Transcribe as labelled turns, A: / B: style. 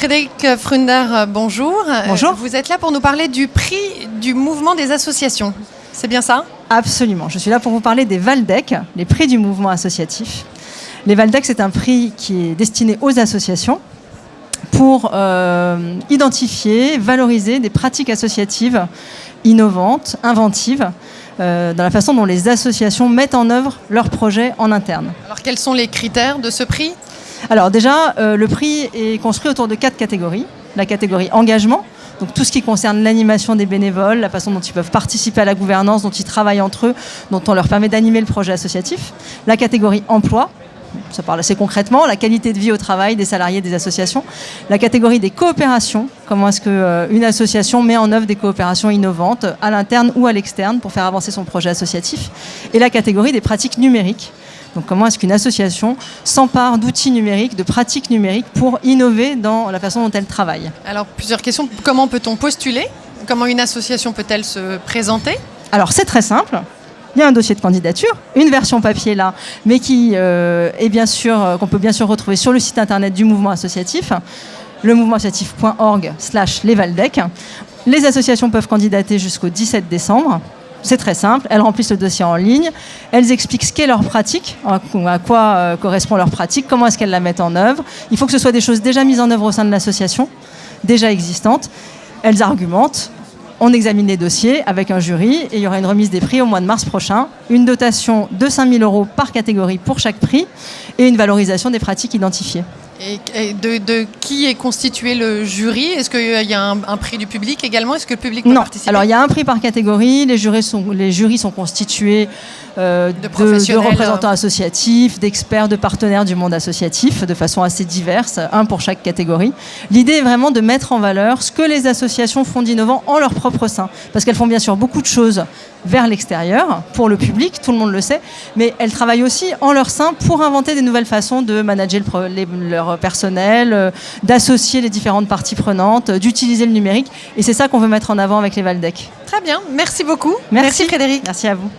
A: Frédéric Frunder, bonjour.
B: Bonjour.
A: Vous êtes là pour nous parler du prix du mouvement des associations. C'est bien ça?
B: Absolument. Je suis là pour vous parler des Valdec, les prix du mouvement associatif. Les Valdec, c'est un prix qui est destiné aux associations pour identifier, valoriser des pratiques associatives innovantes, inventives, dans la façon dont les associations mettent en œuvre leurs projets en interne.
A: Alors quels sont les critères de ce prix?
B: Alors déjà, le prix est construit autour de 4 catégories. La catégorie engagement, donc tout ce qui concerne l'animation des bénévoles, la façon dont ils peuvent participer à la gouvernance, dont ils travaillent entre eux, dont on leur permet d'animer le projet associatif. La catégorie emploi, ça parle assez concrètement, la qualité de vie au travail des salariés des associations. La catégorie des coopérations, comment est-ce qu'une association met en œuvre des coopérations innovantes à l'interne ou à l'externe pour faire avancer son projet associatif. Et la catégorie des pratiques numériques. Donc comment est-ce qu'une association s'empare d'outils numériques, de pratiques numériques pour innover dans la façon dont elle travaille?
A: Alors plusieurs questions. Comment peut-on postuler? Comment une association peut-elle se présenter?
B: Alors c'est très simple. Il y a un dossier de candidature, une version papier là, mais qui est bien sûr, qu'on peut bien sûr retrouver sur le site internet du mouvement associatif, le mouvementassociatif.org/lesvaldec. Les associations peuvent candidater jusqu'au 17 décembre. C'est très simple, elles remplissent le dossier en ligne, elles expliquent ce qu'est leur pratique, à quoi correspond leur pratique, comment est-ce qu'elles la mettent en œuvre. Il faut que ce soit des choses déjà mises en œuvre au sein de l'association, déjà existantes. Elles argumentent, on examine les dossiers avec un jury et il y aura une remise des prix au mois de mars prochain. Une dotation de 5 000 € par catégorie pour chaque prix et une valorisation des pratiques identifiées.
A: Et de qui est constitué le jury? Est-ce qu'il y a un prix du public également? Est-ce que le public peut participer?
B: Alors il y a un prix par catégorie. Les jurys sont constitués de représentants associatifs, d'experts, de partenaires du monde associatif, de façon assez diverse, un pour chaque catégorie. L'idée est vraiment de mettre en valeur ce que les associations font d'innovant en leur propre sein. Parce qu'elles font bien sûr beaucoup de choses vers l'extérieur, pour le public, tout le monde le sait, mais elles travaillent aussi en leur sein pour inventer des nouvelles façons de manager leur personnel, d'associer les différentes parties prenantes, d'utiliser le numérique. Et c'est ça qu'on veut mettre en avant avec les Valdec.
A: Très bien, merci beaucoup.
B: Merci
A: Frédéric.
B: Merci à vous.